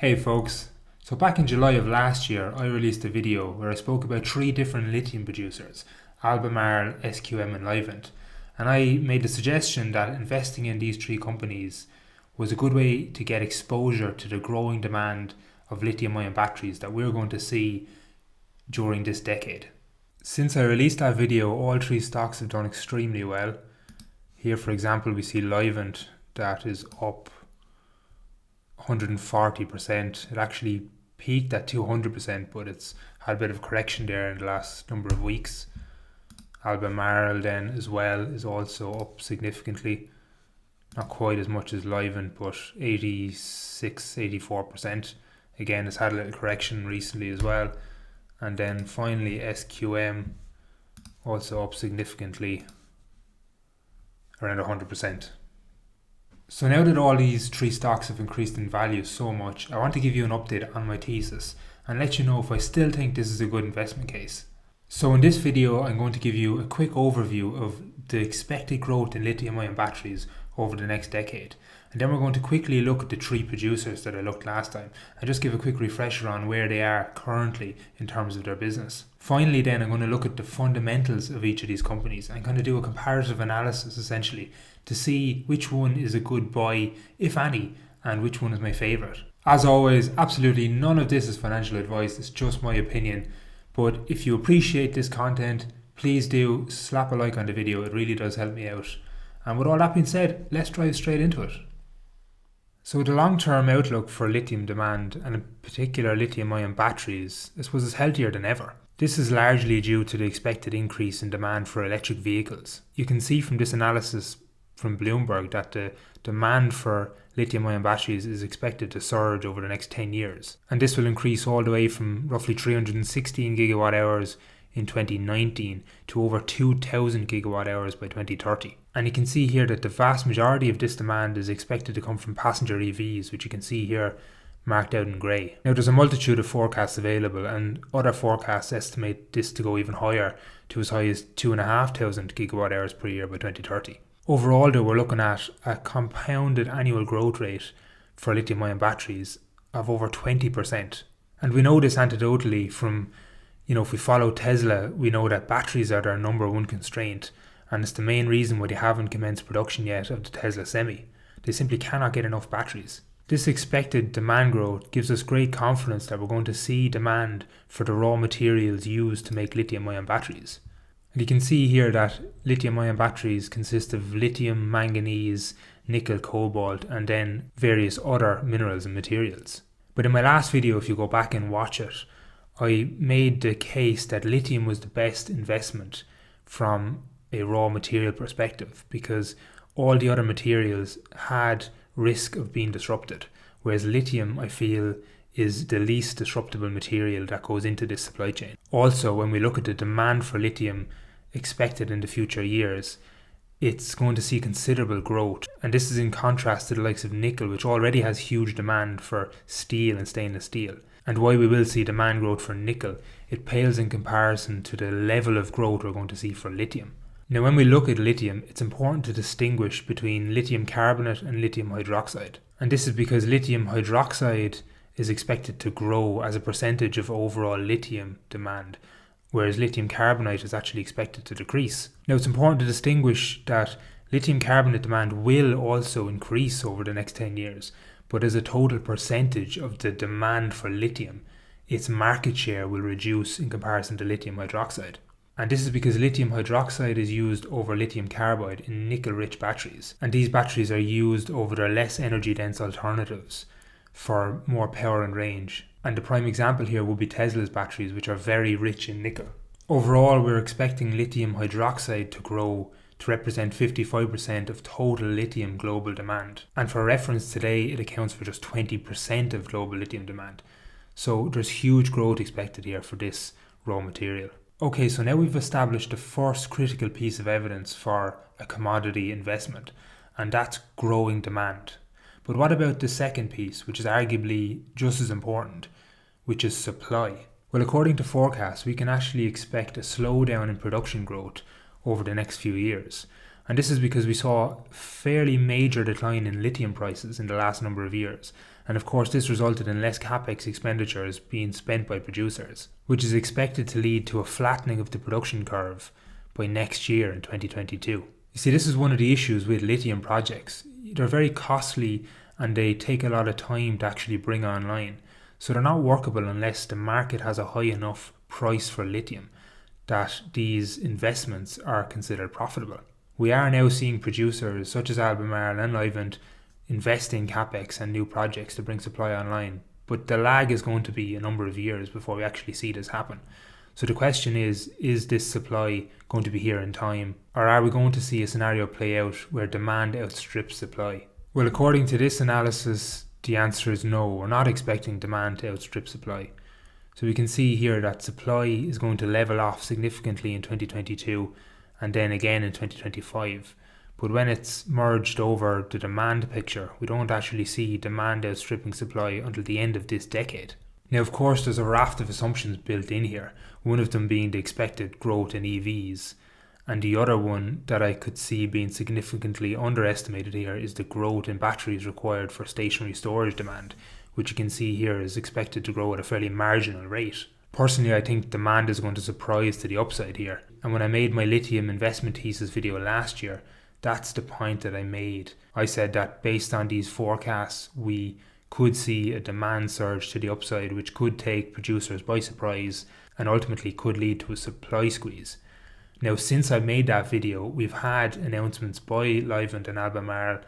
Hey folks, so back in July of last year I released a video where I spoke about three different lithium producers, Albemarle, SQM and Livent, and I made the suggestion that investing in these three companies was a good way to get exposure to the growing demand of lithium-ion batteries that we're going to see during this decade. Since I released that video, all three stocks have done extremely well. Here for example we see Livent that is up 140%. It actually peaked at 200%, but it's had a bit of correction there in the last number of weeks. Albemarle then as well is also up significantly. Not quite as much as Livent, but 84%. Again, it's had a little correction recently as well. And then finally SQM also up significantly, around 100%. So now that all these three stocks have increased in value so much, I want to give you an update on my thesis and let you know if I still think this is a good investment case. So in this video I'm going to give you a quick overview of the expected growth in lithium-ion batteries over the next decade. And then we're going to quickly look at the three producers that I looked last time and just give a quick refresher on where they are currently in terms of their business. Finally then I'm going to look at the fundamentals of each of these companies and kind of do a comparative analysis essentially to see which one is a good buy, if any, and which one is my favourite. As always, absolutely none of this is financial advice, it's just my opinion. But if you appreciate this content, please do slap a like on the video, it really does help me out. And with all that being said, let's dive straight into it. So the long-term outlook for lithium demand, and in particular lithium-ion batteries, I suppose is healthier than ever. This is largely due to the expected increase in demand for electric vehicles. You can see from this analysis from Bloomberg that the demand for lithium-ion batteries is expected to surge over the next 10 years. And this will increase all the way from roughly 316 gigawatt hours in 2019 to over 2,000 gigawatt hours by 2030. And you can see here that the vast majority of this demand is expected to come from passenger EVs, which you can see here marked out in grey. Now there's a multitude of forecasts available, and other forecasts estimate this to go even higher to as high as 2,500 gigawatt hours per year by 2030. Overall though, we're looking at a compounded annual growth rate for lithium-ion batteries of over 20%. And we know this anecdotally from, if we follow Tesla, we know that batteries are their number one constraint, and it's the main reason why they haven't commenced production yet of the Tesla Semi. They simply cannot get enough batteries. This expected demand growth gives us great confidence that we're going to see demand for the raw materials used to make lithium-ion batteries. And you can see here that lithium-ion batteries consist of lithium, manganese, nickel, cobalt, and then various other minerals and materials. But in my last video, if you go back and watch it, I made the case that lithium was the best investment from a raw material perspective because all the other materials had risk of being disrupted, whereas lithium, I feel, is the least disruptible material that goes into this supply chain. Also, when we look at the demand for lithium expected in the future years, it's going to see considerable growth, and this is in contrast to the likes of nickel, which already has huge demand for steel and stainless steel. And while we will see demand growth for nickel, it pales in comparison to the level of growth we're going to see for lithium. Now when we look at lithium, it's important to distinguish between lithium carbonate and lithium hydroxide. And this is because lithium hydroxide is expected to grow as a percentage of overall lithium demand, whereas lithium carbonate is actually expected to decrease. Now it's important to distinguish that lithium carbonate demand will also increase over the next 10 years, but as a total percentage of the demand for lithium, its market share will reduce in comparison to lithium hydroxide. And this is because lithium hydroxide is used over lithium carbide in nickel-rich batteries, and these batteries are used over their less energy-dense alternatives for more power and range. And the prime example here would be Tesla's batteries, which are very rich in nickel. Overall, we're expecting lithium hydroxide to grow to represent 55% of total lithium global demand. And for reference, today it accounts for just 20% of global lithium demand. So there's huge growth expected here for this raw material. Okay, so now we've established the first critical piece of evidence for a commodity investment, and that's growing demand. But what about the second piece, which is arguably just as important, which is supply? Well, according to forecasts, we can actually expect a slowdown in production growth over the next few years. And this is because we saw a fairly major decline in lithium prices in the last number of years. And of course, this resulted in less capex expenditures being spent by producers, which is expected to lead to a flattening of the production curve by next year in 2022. You see, this is one of the issues with lithium projects. They're very costly and they take a lot of time to actually bring online. So they're not workable unless the market has a high enough price for lithium that these investments are considered profitable. We are now seeing producers such as Albemarle and Livent investing capex and new projects to bring supply online, but the lag is going to be a number of years before we actually see this happen. So the question is this supply going to be here in time, or are we going to see a scenario play out where demand outstrips supply? Well, according to this analysis, the answer is no. We're not expecting demand to outstrip supply. So we can see here that supply is going to level off significantly in 2022 and then again in 2025. But when it's merged over the demand picture, we don't actually see demand outstripping supply until the end of this decade. Now, of course, there's a raft of assumptions built in here, one of them being the expected growth in EVs. And the other one that I could see being significantly underestimated here is the growth in batteries required for stationary storage demand, which you can see here is expected to grow at a fairly marginal rate. Personally, I think demand is going to surprise to the upside here. And when I made my lithium investment thesis video last year, that's the point that I made. I said that based on these forecasts, we could see a demand surge to the upside, which could take producers by surprise and ultimately could lead to a supply squeeze. Now, since I made that video, we've had announcements by Livent and Albemarle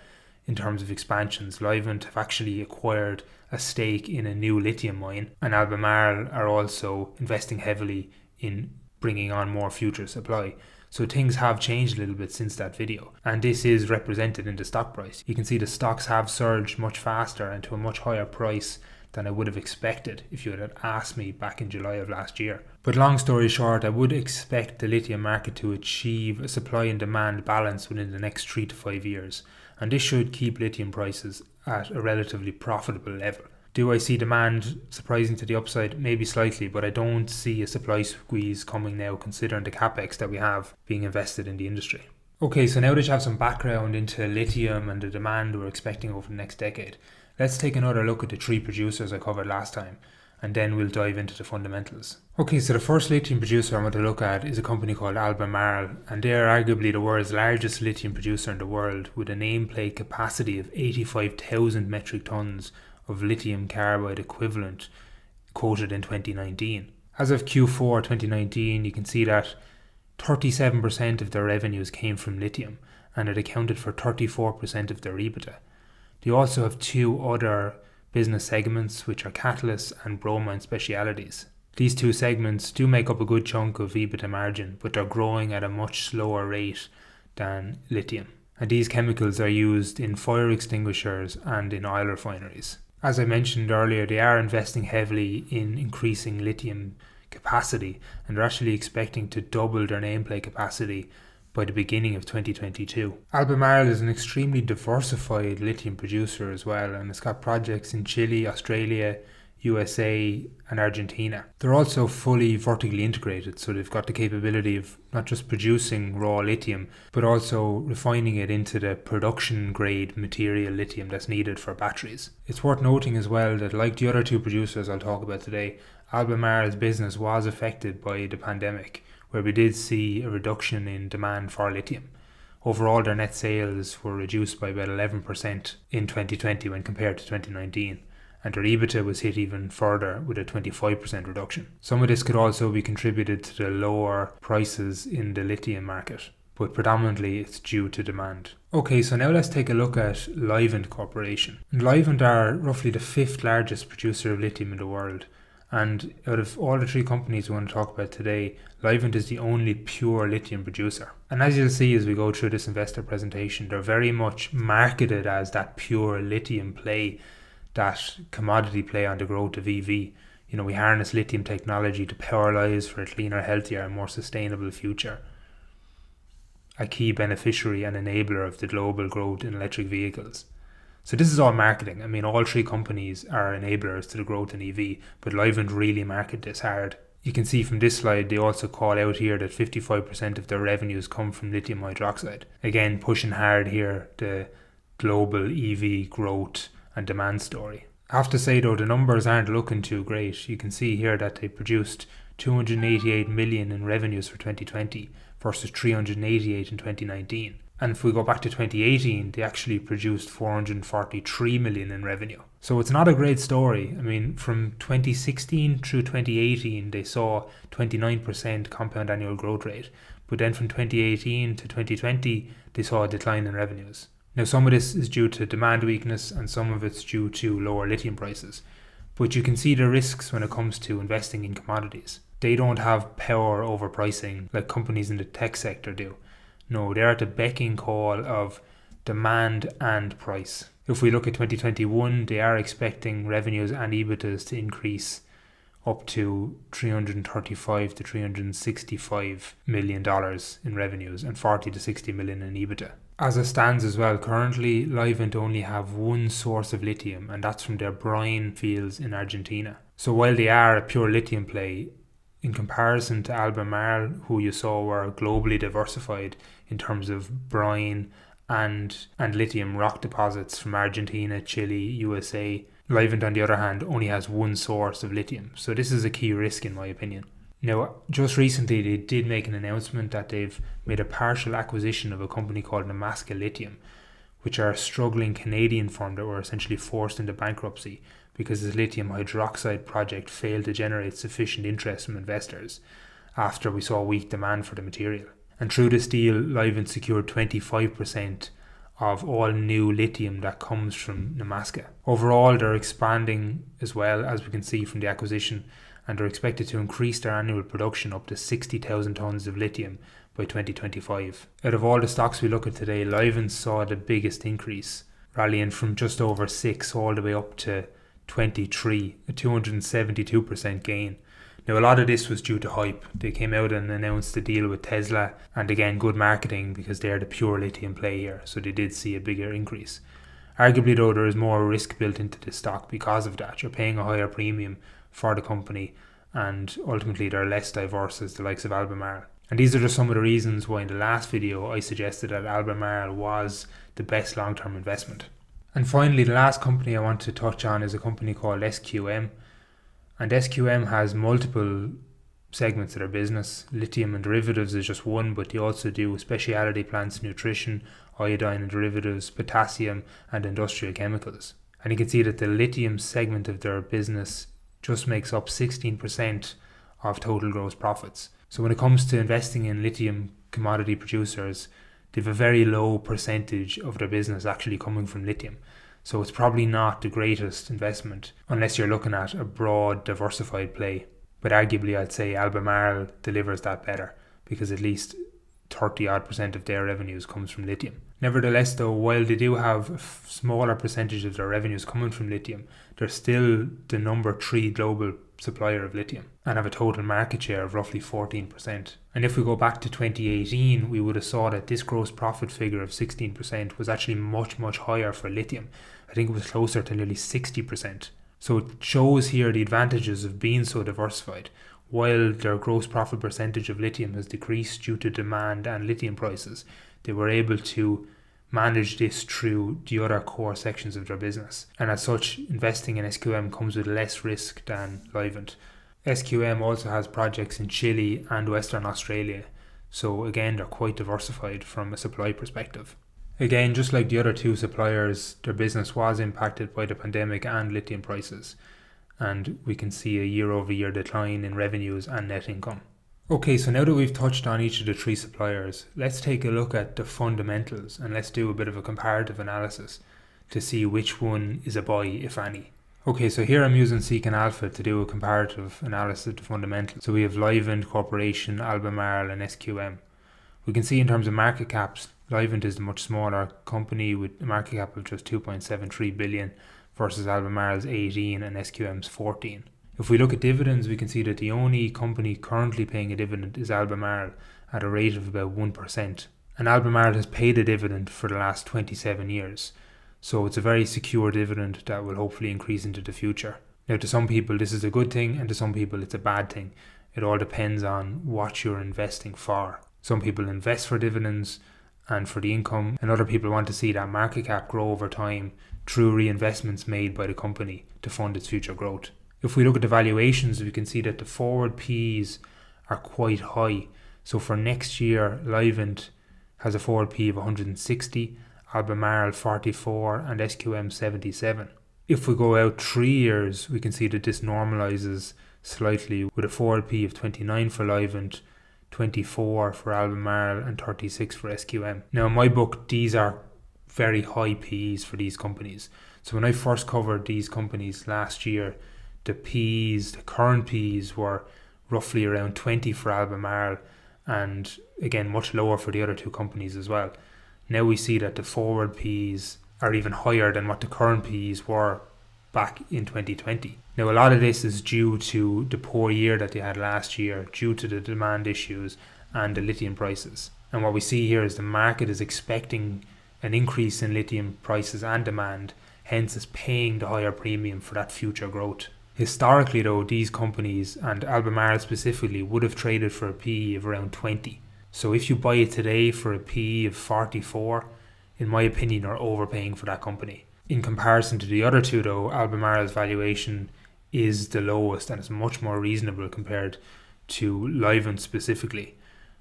in terms of expansions. Livent have actually acquired a stake in a new lithium mine, and Albemarle are also investing heavily in bringing on more future supply. So things have changed a little bit since that video, and this is represented in the stock price. You can see the stocks have surged much faster and to a much higher price than I would have expected if you had asked me back in July of last year. But long story short, I would expect the lithium market to achieve a supply and demand balance within the next 3 to 5 years, and this should keep lithium prices at a relatively profitable level. Do I see demand surprising to the upside? Maybe slightly, but I don't see a supply squeeze coming now considering the capex that we have being invested in the industry. Okay, so now that you have some background into lithium and the demand we're expecting over the next decade, let's take another look at the 3 producers I covered last time, and then we'll dive into the fundamentals. Okay, so the first lithium producer I want to look at is a company called Albemarle, and they are arguably the world's largest lithium producer in the world with a nameplate capacity of 85,000 metric tons of lithium carbide equivalent quoted in 2019. As of Q4 2019, you can see that 37% of their revenues came from lithium, and it accounted for 34% of their EBITDA. They also have 2 other business segments, which are catalysts and bromine specialities. These 2 segments do make up a good chunk of EBITDA margin, but they're growing at a much slower rate than lithium. And these chemicals are used in fire extinguishers and in oil refineries. As I mentioned earlier, they are investing heavily in increasing lithium capacity, and they're actually expecting to double their nameplate capacity by the beginning of 2022. Albemarle is an extremely diversified lithium producer as well, and it's got projects in Chile, Australia, USA and Argentina. They're also fully vertically integrated, so they've got the capability of not just producing raw lithium, but also refining it into the production grade material lithium that's needed for batteries. It's worth noting as well that, like the other 2 producers I'll talk about today, Albemarle's business was affected by the pandemic, where we did see a reduction in demand for lithium. Overall, their net sales were reduced by about 11% in 2020 when compared to 2019. And their EBITDA was hit even further with a 25% reduction. Some of this could also be contributed to the lower prices in the lithium market, but predominantly it's due to demand. Okay, so now let's take a look at Livent Corporation. And Livent are roughly the 5th largest producer of lithium in the world. And out of all the 3 companies we want to talk about today, Livent is the only pure lithium producer. And as you'll see as we go through this investor presentation, they're very much marketed as that pure lithium play, that commodity play on the growth of EV. You know, we harness lithium technology to power lives for a cleaner, healthier and more sustainable future. A key beneficiary and enabler of the global growth in electric vehicles. So this is all marketing. I mean, all 3 companies are enablers to the growth in EV, but Livent really market this hard. You can see from this slide they also call out here that 55% of their revenues come from lithium hydroxide. Again, pushing hard here the global EV growth and demand story. I have to say though, the numbers aren't looking too great. You can see here that they produced 288 million in revenues for 2020 versus 388 in 2019. And if we go back to 2018, they actually produced 443 million in revenue. So it's not a great story. I mean, from 2016 through 2018, they saw 29% compound annual growth rate. But then from 2018 to 2020, they saw a decline in revenues. Now, some of this is due to demand weakness and some of it's due to lower lithium prices. But you can see the risks when it comes to investing in commodities. They don't have power over pricing like companies in the tech sector do. No, they're at the beck and call of demand and price. If we look at 2021, they are expecting revenues and EBITDAs to increase up to $335 to $365 million in revenues and 40 to 60 million in EBITDA. As it stands as well, currently Livent only have one source of lithium, and that's from their brine fields in Argentina. So while they are a pure lithium play, in comparison to Albemarle, who you saw were globally diversified in terms of brine and lithium rock deposits from Argentina, Chile, USA, Livent on the other hand only has one source of lithium. So this is a key risk in my opinion. Now, just recently they did make an announcement that they've made a partial acquisition of a company called Nemaska Lithium, which are a struggling Canadian firm that were essentially forced into bankruptcy because this lithium hydroxide project failed to generate sufficient interest from investors after we saw weak demand for the material. And through this deal, Livent secured 25% of all new lithium that comes from Nemaska. Overall, they're expanding as well, as we can see from the acquisition, and they're expected to increase their annual production up to 60,000 tonnes of lithium by 2025. Out of all the stocks we look at today, Livent saw the biggest increase, rallying from just over 6 all the way up to 23, a 272% gain. Now, a lot of this was due to hype. They came out and announced a deal with Tesla, and again, good marketing because they're the pure lithium play here, so they did see a bigger increase. Arguably though, there is more risk built into the stock because of that. You're paying a higher premium for the company, and ultimately they're less diverse as the likes of Albemarle. And these are just some of the reasons why in the last video I suggested that Albemarle was the best long-term investment. And finally, the last company I want to touch on is a company called SQM. And SQM has multiple segments of their business. Lithium and derivatives is just one, but they also do specialty plants, nutrition, iodine and derivatives, potassium and industrial chemicals. And you can see that the lithium segment of their business just makes up 16% of total gross profits. So when it comes to investing in lithium commodity producers, they have a very low percentage of their business actually coming from lithium. So it's probably not the greatest investment unless you're looking at a broad, diversified play. But arguably I'd say Albemarle delivers that better because at least 30% of their revenues comes from lithium. Nevertheless though, while they do have a smaller percentage of their revenues coming from lithium, they're still the number 3 global supplier of lithium and have a total market share of roughly 14%. And if we go back to 2018, we would have saw that this gross profit figure of 16% was actually much higher for lithium. I think it was closer to nearly 60%. So it shows here the advantages of being so diversified. While their gross profit percentage of lithium has decreased due to demand and lithium prices, they were able to manage this through the other core sections of their business. And as such, investing in SQM comes with less risk than Livent. SQM also has projects in Chile and Western Australia. So again, they're quite diversified from a supply perspective. Again, just like the other two suppliers, their business was impacted by the pandemic and lithium prices. And we can see a year-over-year decline in revenues and net income. Okay, so now that we've touched on each of the 3 suppliers, let's take a look at the fundamentals and let's do a bit of a comparative analysis to see which one is a buy, if any. Okay, so here I'm using Seeking Alpha to do a comparative analysis of the fundamentals. So we have Livent Corporation, Albemarle and SQM. We can see in terms of market caps, Livent is a much smaller company with a market cap of just 2.73 billion versus Albemarle's 18 and SQM's 14. If we look at dividends, we can see that the only company currently paying a dividend is Albemarle at a rate of about 1%. And Albemarle has paid a dividend for the last 27 years. So it's a very secure dividend that will hopefully increase into the future. Now, to some people this is a good thing and to some people it's a bad thing. It all depends on what you're investing for. Some people invest for dividends and for the income, and other people want to see that market cap grow over time through reinvestments made by the company to fund its future growth. If we look at the valuations, we can see that the forward P's are quite high. So for next year, Livent has a forward P of 160, Albemarle 44 and SQM 77. If we go out 3 years, we can see that this normalizes slightly with a forward P of 29 for Livent, 24 for Albemarle and 36 for SQM. Now in my book, these are very high P's for these companies. So when I first covered these companies last year, the current P's were roughly around 20 for Albemarle and again much lower for the other two companies as well. Now we see that the forward P's are even higher than what the current P's were back in 2020. Now a lot of this is due to the poor year that they had last year, due to the demand issues and the lithium prices. And what we see here is the market is expecting an increase in lithium prices and demand, hence is paying the higher premium for that future growth. Historically though, these companies, and Albemarle specifically, would have traded for a PE of around 20. So if you buy it today for a PE of 44, in my opinion, you're overpaying for that company. In comparison to the other two though, Albemarle's valuation is the lowest and is much more reasonable compared to Livent specifically,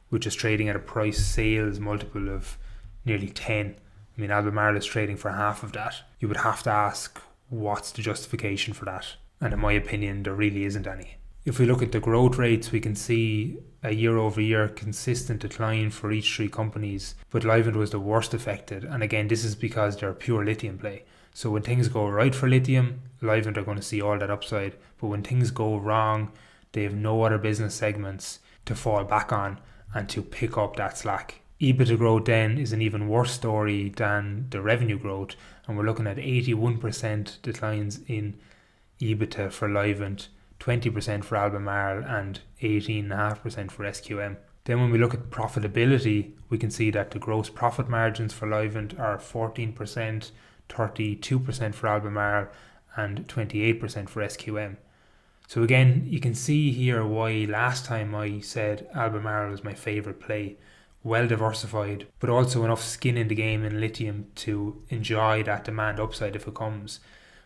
which is trading at a price sales multiple of nearly 10. I mean, Albemarle is trading for half of that. You would have to ask, what's the justification for that? And in my opinion, there really isn't any. If we look at the growth rates, we can see a year-over-year consistent decline for each three companies, but Livent was the worst affected. And again, this is because they're a pure lithium play. So when things go right for lithium, Livent are going to see all that upside. But when things go wrong, they have no other business segments to fall back on and to pick up that slack. EBITDA growth then is an even worse story than the revenue growth, and we're looking at 81% declines in EBITDA for Livent, 20% for Albemarle and 18.5% for SQM. Then when we look at profitability, we can see that the gross profit margins for Livent are 14%, 32% for Albemarle and 28% for SQM. So again, you can see here why last time I said Albemarle was my favourite play. Well diversified, but also enough skin in the game in lithium to enjoy that demand upside if it comes.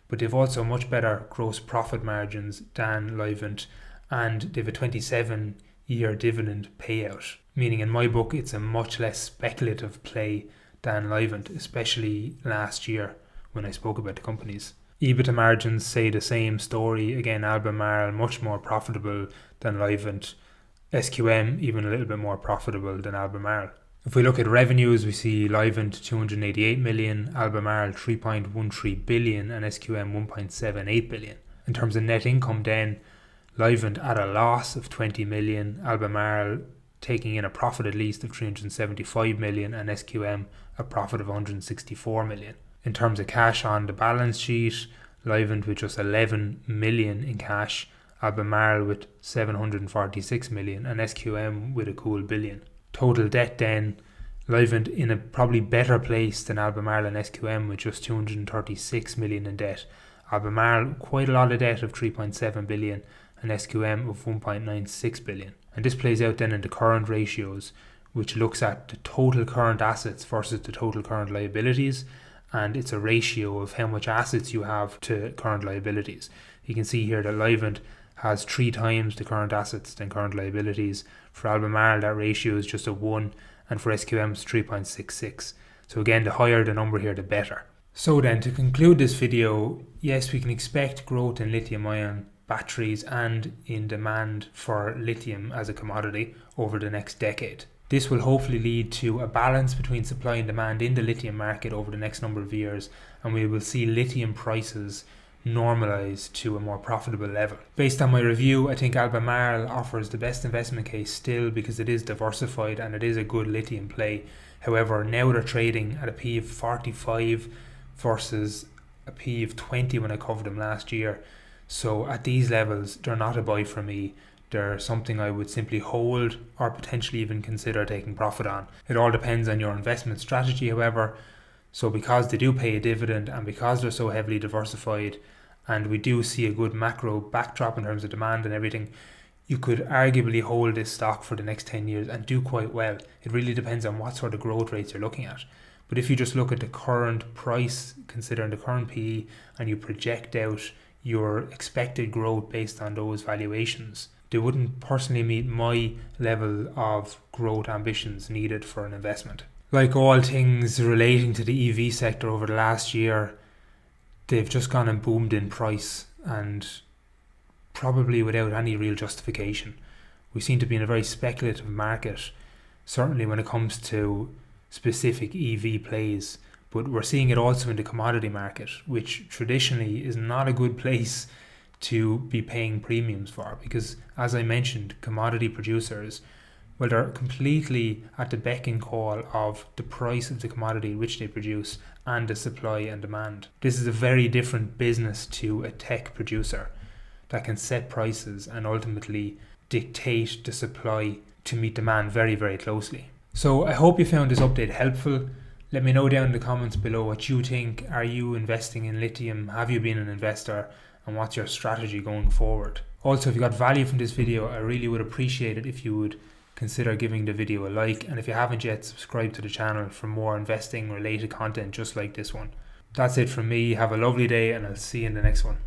But they've also much better gross profit margins than Livent, and they've a 27-year dividend payout, meaning in my book it's a much less speculative play than Livent, especially last year when I spoke about the companies. EBITDA margins say the same story. Again, Albemarle much more profitable than Livent, SQM even a little bit more profitable than Albemarle. If we look at revenues, we see Livent 288 million, Albemarle 3.13 billion and SQM 1.78 billion. In terms of net income then, Livent at a loss of 20 million, Albemarle taking in a profit at least of 375 million and SQM a profit of 164 million. In terms of cash on the balance sheet, Livent with just 11 million in cash, Albemarle with 746 million and SQM with a cool billion. Total debt then, Livent in a probably better place than Albemarle and SQM with just 236 million in debt. Albemarle quite a lot of debt of 3.7 billion and SQM of 1.96 billion. And this plays out then in the current ratios, which looks at the total current assets versus the total current liabilities, and it's a ratio of how much assets you have to current liabilities. You can see here that Livent has 3 times the current assets than current liabilities. For Albemarle that ratio is just a 1, and for SQM it's 3.66. So again, the higher the number here the better. So then to conclude this video, yes, we can expect growth in lithium-ion batteries and in demand for lithium as a commodity over the next decade. This will hopefully lead to a balance between supply and demand in the lithium market over the next number of years, and we will see lithium prices normalize to a more profitable level. Based on my review, I think Albemarle offers the best investment case still because it is diversified and it is a good lithium play. However, now they're trading at a P of 45 versus a P of 20 when I covered them last year. So at these levels, they're not a buy for me. They're something I would simply hold or potentially even consider taking profit on. It all depends on your investment strategy, however. So because they do pay a dividend and because they're so heavily diversified and we do see a good macro backdrop in terms of demand and everything, you could arguably hold this stock for the next 10 years and do quite well. It really depends on what sort of growth rates you're looking at. But if you just look at the current price, considering the current PE, and you project out your expected growth based on those valuations, they wouldn't personally meet my level of growth ambitions needed for an investment. Like all things relating to the EV sector over the last year, they've just gone and boomed in price, and probably without any real justification. We seem to be in a very speculative market, certainly when it comes to specific EV plays, but we're seeing it also in the commodity market, which traditionally is not a good place to be paying premiums for, because as I mentioned, commodity producers, well, they're completely at the beck and call of the price of the commodity which they produce and the supply and demand. This is a very different business to a tech producer that can set prices and ultimately dictate the supply to meet demand very, very closely. So I hope you found this update helpful. Let me know down in the comments below what you think. Are you investing in lithium? Have you been an investor? And what's your strategy going forward? Also, if you got value from this video, I really would appreciate it if you would consider giving the video a like. And if you haven't yet, subscribe to the channel for more investing related content just like this one. That's it from me. Have a lovely day, and I'll see you in the next one.